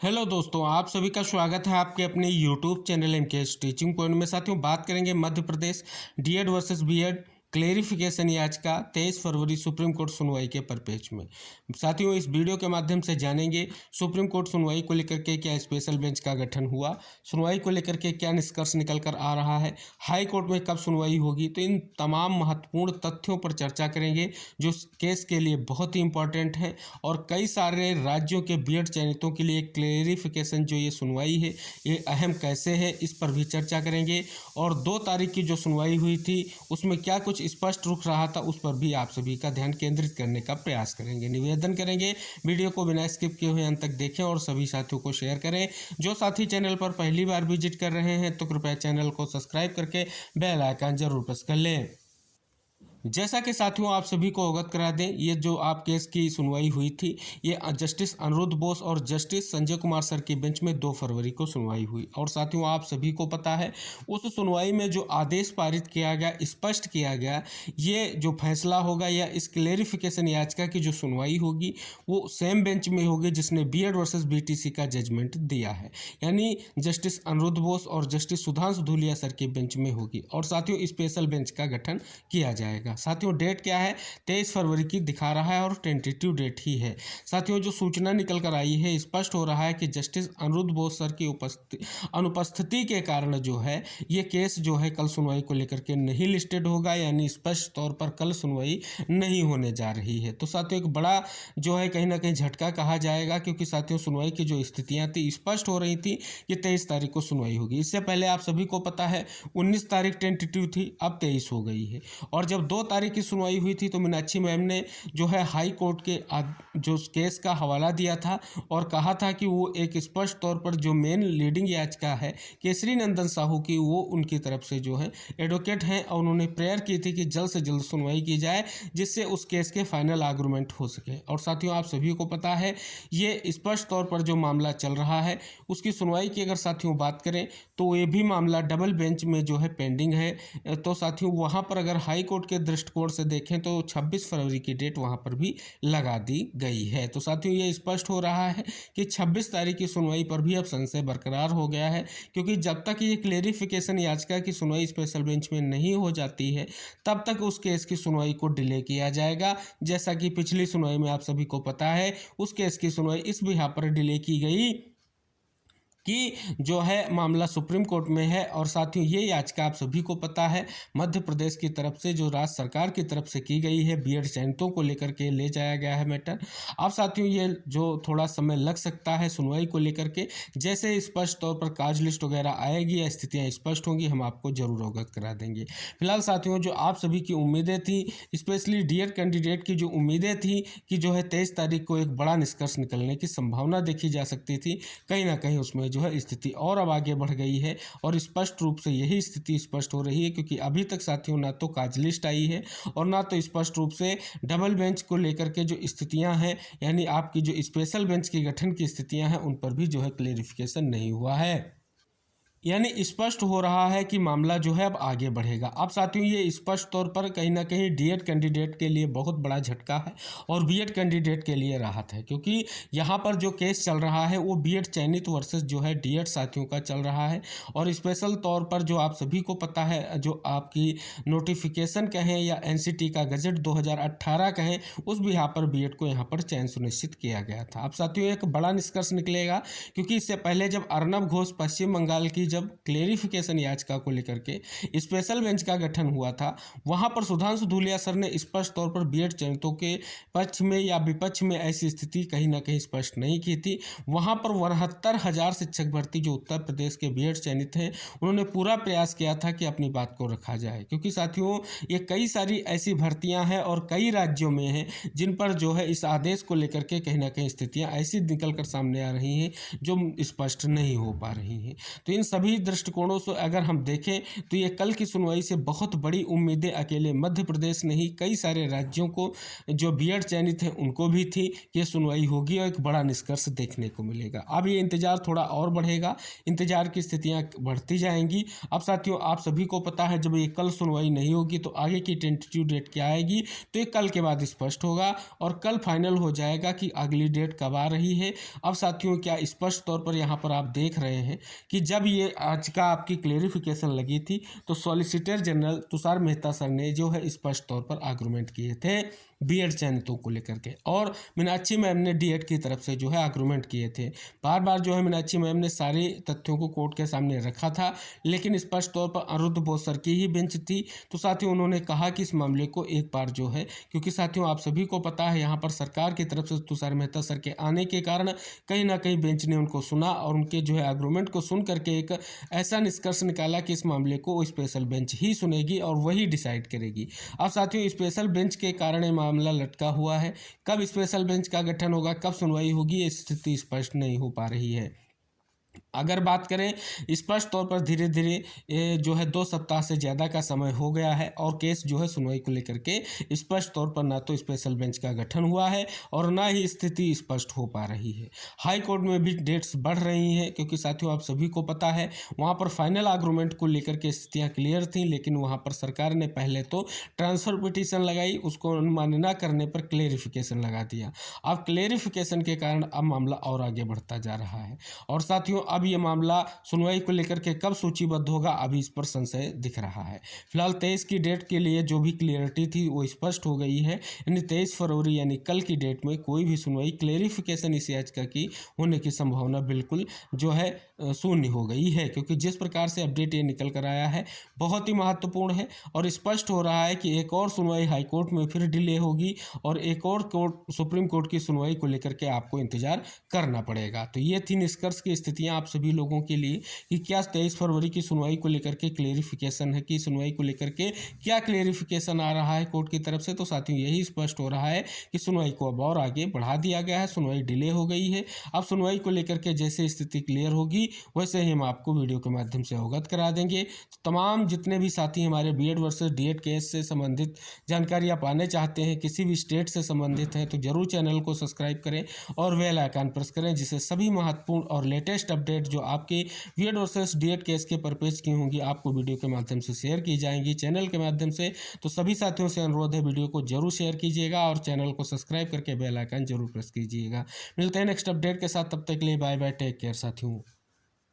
Hello दोस्तों, आप सभी का स्वागत है आपके अपने YouTube channel MKS teaching point में। साथियों, बात करेंगे Madhya Pradesh DEd versus BEd clarification याचिका 23 फरवरी सुप्रीम कोर्ट सुनवाई के परिप्रेक्ष्य में। साथियों, इस वीडियो के माध्यम से जानेंगे सुप्रीम कोर्ट सुनवाई को लेकर के क्या स्पेशल बेंच का गठन हुआ, सुनवाई को लेकर के क्या निष्कर्ष निकल कर आ रहा है, हाई कोर्ट में कब सुनवाई होगी। तो इन तमाम महत्वपूर्ण तथ्यों पर चर्चा करेंगे जो केस के लिए बहुत ही इंपॉर्टेंट है और कई सारे राज्यों के बीएड चयनितों के लिए क्लेरिफिकेशन जो ये सुनवाई है ये अहम कैसे है, इस पर भी चर्चा करेंगे। और 2 तारीख की जो सुनवाई हुई थी उसमें क्या कुछ स्पष्ट रुख रहा था उस पर भी आप सभी का ध्यान केंद्रित करने का प्रयास करेंगे। निवेदन करेंगे वीडियो को बिना स्किप किए हुए अंत तक देखें और सभी साथियों को शेयर करें। जो साथी चैनल पर पहली बार विजिट कर रहे हैं तो कृपया चैनल को सब्सक्राइब करके बेल आइकन जरूर प्रेस कर लें। जैसा कि साथियों आप सभी को अवगत करा दें, ये जो आप केस की सुनवाई हुई थी ये जस्टिस अनिरुद्ध बोस और जस्टिस संजय कुमार सर की बेंच में 2 फरवरी को सुनवाई हुई। और साथियों आप सभी को पता है उस सुनवाई में जो आदेश पारित किया गया, स्पष्ट किया गया, ये जो फैसला होगा या इस क्लेरिफिकेशन याचिका की जो सुनवाई होगी वो सेम बेंच में होगी जिसने बीएड वर्सेस बीटीसी का जजमेंट दिया है, यानी जस्टिस अनिरुद्ध बोस और जस्टिस सुधांशु धूलिया सर की बेंच में होगी। और साथियों स्पेशल बेंच का गठन किया जाएगा। साथियों डेट क्या है, 23 फरवरी की दिखा रहा है और टेंटेटिव डेट ही है। साथियों जो सूचना निकल कर आई है, स्पष्ट हो रहा है कि जस्टिस अनिरुद्ध बोस सर की अनुपस्थिति के कारण जो है ये केस जो है कल सुनवाई को लेकर के नहीं लिस्टेड होगा, यानी स्पष्ट तौर पर कल सुनवाई नहीं होने जा रही है। तो साथियों एक बड़ा जो है कहीं ना कहीं झटका कहा जाएगा, क्योंकि साथियों सुनवाई की जो स्थितियां थी स्पष्ट हो रही थी कि 23 तारीख को सुनवाई होगी। इससे पहले आप सभी को पता है 19 तारीख टेंटेटिव थी, अब 23 हो गई है। और जब 2 तारीख की सुनवाई हुई थी तो मीनाक्षी मैम ने जो है हाई कोर्ट के जो केस का हवाला दिया था और कहा था कि वो एक स्पष्ट तौर पर जो मेन लीडिंग याचिका है केसरी नंदन साहू की, वो उनकी तरफ से जो है एडवोकेट हैं और उन्होंने प्रेयर की थी कि जल्द से जल्द सुनवाई की जाए जिससे उस केस के फाइनल आर्गूमेंट हो सके। और साथियों आप सभी को पता है ये स्पष्ट तौर पर जो मामला चल रहा है उसकी सुनवाई की अगर साथियों बात करें तो ये भी मामला डबल बेंच में जो है पेंडिंग है। तो साथियों वहाँ पर अगर हाई कोर्ट के दृष्टिकोण से देखें तो 26 फरवरी की डेट वहां पर भी लगा दी गई है। तो साथियों ये स्पष्ट हो रहा है कि 26 तारीख की सुनवाई पर भी अब संशय बरकरार हो गया है, क्योंकि जब तक ये क्लेरिफिकेशन याचिका की सुनवाई स्पेशल बेंच में नहीं हो जाती है तब तक उस केस की सुनवाई को डिले किया जाएगा। जैसा कि पिछली सुनवाई में आप सभी को पता है उस केस की सुनवाई इस बिहाफ पर डिले की गई कि जो है मामला सुप्रीम कोर्ट में है। और साथियों ये याचिका आप सभी को पता है मध्य प्रदेश की तरफ से जो राज्य सरकार की तरफ से की गई है, बीएड चयनितों को लेकर के ले जाया गया है मैटर। अब साथियों ये जो थोड़ा समय लग सकता है सुनवाई को लेकर के, जैसे स्पष्ट तौर पर काज लिस्ट वगैरह आएगी या स्थितियाँ स्पष्ट होंगी हम आपको जरूर अवगत करा देंगे। फिलहाल साथियों जो आप सभी की उम्मीदें थी, स्पेशली डीएड कैंडिडेट की जो उम्मीदें थी कि जो है 23 तारीख को एक बड़ा निष्कर्ष निकलने की संभावना देखी जा सकती थी, कहीं ना कहीं उसमें जो है स्थिति और अब आगे बढ़ गई है। और स्पष्ट रूप से यही स्थिति स्पष्ट हो रही है, क्योंकि अभी तक साथियों ना तो काज लिस्ट आई है और ना तो स्पष्ट रूप से डबल बेंच को लेकर के जो स्थितियां हैं, यानी आपकी जो स्पेशल बेंच के गठन की स्थितियां हैं उन पर भी जो है क्लेरिफिकेशन नहीं हुआ है। यानी स्पष्ट हो रहा है कि मामला जो है अब आगे बढ़ेगा। अब साथियों ये स्पष्ट तौर पर कहीं ना कहीं डीएड कैंडिडेट के लिए बहुत बड़ा झटका है और बीएड कैंडिडेट के लिए राहत है, क्योंकि यहाँ पर जो केस चल रहा है वो बीएड चयनित वर्सेस जो है डीएड साथियों का चल रहा है। और स्पेशल तौर पर जो आप सभी को पता है जो आपकी नोटिफिकेशन कहें या एनसीटी का गजट 2018 कहें, उस बिहार पर बीएड को यहाँ पर चयन सुनिश्चित किया गया था। अब साथियों एक बड़ा निष्कर्ष निकलेगा, क्योंकि इससे पहले जब अर्नब घोष पश्चिम बंगाल की जब क्लेरिफिकेशन याचिका को लेकर के स्पेशल बेंच का गठन हुआ था, वहां पर सुधांशु धूलिया सर ने स्पष्ट तौर पर बीएड चयनितों के पक्ष में या विपक्ष में ऐसी स्थिति कहीं ना कहीं स्पष्ट नहीं की थी। वहां पर 72,000 शिक्षक भर्ती जो उत्तर प्रदेश के बीएड चयनित हैं उन्होंने पूरा प्रयास किया था कि अपनी बात को रखा जाए, क्योंकि साथियों ये कई सारी ऐसी भर्तियां हैं और कई राज्यों में हैं जिन पर जो है इस आदेश को लेकर के कहीं ना कहीं स्थितियां ऐसी निकल कर सामने आ रही हैं जो स्पष्ट नहीं हो पा रही हैं। तो इन सभी दृष्टिकोणों से अगर हम देखें तो ये कल की सुनवाई से बहुत बड़ी उम्मीदें अकेले मध्य प्रदेश नहीं, कई सारे राज्यों को जो बीएड चयनित हैं उनको भी थी कि ये सुनवाई होगी और एक बड़ा निष्कर्ष देखने को मिलेगा। अब ये इंतजार थोड़ा और बढ़ेगा, इंतजार की स्थितियां बढ़ती जाएंगी। अब साथियों, आप सभी को पता है जब ये कल सुनवाई नहीं होगी तो आगे की टेंटेटिव डेट क्या आएगी, तो ये कल के बाद स्पष्ट होगा और कल फाइनल हो जाएगा कि अगली डेट कब आ रही है। अब साथियों, क्या स्पष्ट तौर पर यहाँ पर आप देख रहे हैं कि जब ये आज का आपकी क्लेरिफिकेशन लगी थी तो solicitor general Tushar Mehta sir ने जो है स्पष्ट तौर पर आर्गूमेंट किए थे बीएड चयनितों को लेकर के, और मीनाक्षी मैम ने डीएड की तरफ से जो है आर्गूमेंट किए थे। बार बार जो है मीनाक्षी मैम ने सारे तथ्यों को कोर्ट के सामने रखा था, लेकिन स्पष्ट तौर पर अनिरुद्ध बोस सर की ही बेंच थी। तो साथियों, उन्होंने कहा कि इस मामले को एक बार जो है, क्योंकि साथियों आप सभी को पता है यहाँ पर सरकार की तरफ से तुषार मेहता सर के आने के कारण कहीं ना कहीं बेंच ने उनको सुना और उनके जो है आर्गूमेंट को सुन करके एक ऐसा निष्कर्ष निकाला कि इस मामले को स्पेशल बेंच ही सुनेगी और वही डिसाइड करेगी। अब साथियों, स्पेशल बेंच के कारण मामला लटका हुआ है। कब स्पेशल बेंच का गठन होगा, कब सुनवाई होगी, ये स्थिति स्पष्ट नहीं हो पा रही है। अगर बात करें स्पष्ट तौर पर धीरे धीरे ये जो है 2 सप्ताह से ज़्यादा का समय हो गया है और केस जो है सुनवाई को लेकर के स्पष्ट तौर पर ना तो स्पेशल बेंच का गठन हुआ है और ना ही स्थिति स्पष्ट हो पा रही है। हाई कोर्ट में भी डेट्स बढ़ रही हैं, क्योंकि साथियों आप सभी को पता है वहाँ पर फाइनल आर्गूमेंट को लेकर के स्थितियाँ क्लियर थी, लेकिन वहाँ पर सरकार ने पहले तो ट्रांसफर पिटीशन लगाई, उसको अनुमान्य न करने पर क्लेरिफिकेशन लगा दिया। अब क्लेरिफिकेशन के कारण अब मामला और आगे बढ़ता जा रहा है और साथियों अब ये मामला सुनवाई को लेकर के कब सूचीबद्ध होगा अभी इस पर संशय दिख रहा है। फिलहाल 23 की डेट के लिए जो भी क्लियरिटी थी वो स्पष्ट हो गई है, यानी 23 फरवरी यानी कल की डेट में कोई भी सुनवाई क्लेरिफिकेशन इस याचिका की होने की संभावना बिल्कुल जो है शून्य हो गई है, क्योंकि जिस प्रकार से अपडेट ये निकल कर आया है बहुत ही महत्वपूर्ण है और स्पष्ट हो रहा है कि एक और सुनवाई हाईकोर्ट में फिर डिले होगी और एक और कोर्ट सुप्रीम कोर्ट की सुनवाई को लेकर के आपको इंतजार करना पड़ेगा। तो ये थी निष्कर्ष की स्थितियां आप सभी लोगों के लिए कि क्या 23 फरवरी की सुनवाई को लेकर के क्लेरिफिकेशन है कि सुनवाई को लेकर के क्या क्लेरिफिकेशन आ रहा है कोर्ट की तरफ से। तो साथियों यही स्पष्ट हो रहा है कि सुनवाई को अब और आगे बढ़ा दिया गया है, सुनवाई डिले हो गई है। अब सुनवाई को लेकर के जैसे स्थिति क्लियर होगी वैसे ही हम आपको वीडियो के माध्यम से अवगत करा देंगे। तो तमाम जितने भी साथी हमारे बीएड वर्सेस डीएड केस से संबंधित जानकारी आप पाने चाहते हैं, किसी भी स्टेट से संबंधित है, तो जरूर चैनल को सब्सक्राइब करें और बेल आइकन प्रेस करें, जिससे सभी महत्वपूर्ण और लेटेस्ट अपडेट जो आपके बीएड वर्सेस डीएड केस के परपेज की होंगी आपको वीडियो के माध्यम से शेयर की जाएंगी चैनल के माध्यम से। तो सभी साथियों से अनुरोध है वीडियो को जरूर शेयर कीजिएगा और चैनल को सब्सक्राइब करके बेल आइकन जरूर प्रेस कीजिएगा। मिलते हैं नेक्स्ट अपडेट के साथ, तब तक के लिए बाय बाय, टेक केयर साथियों।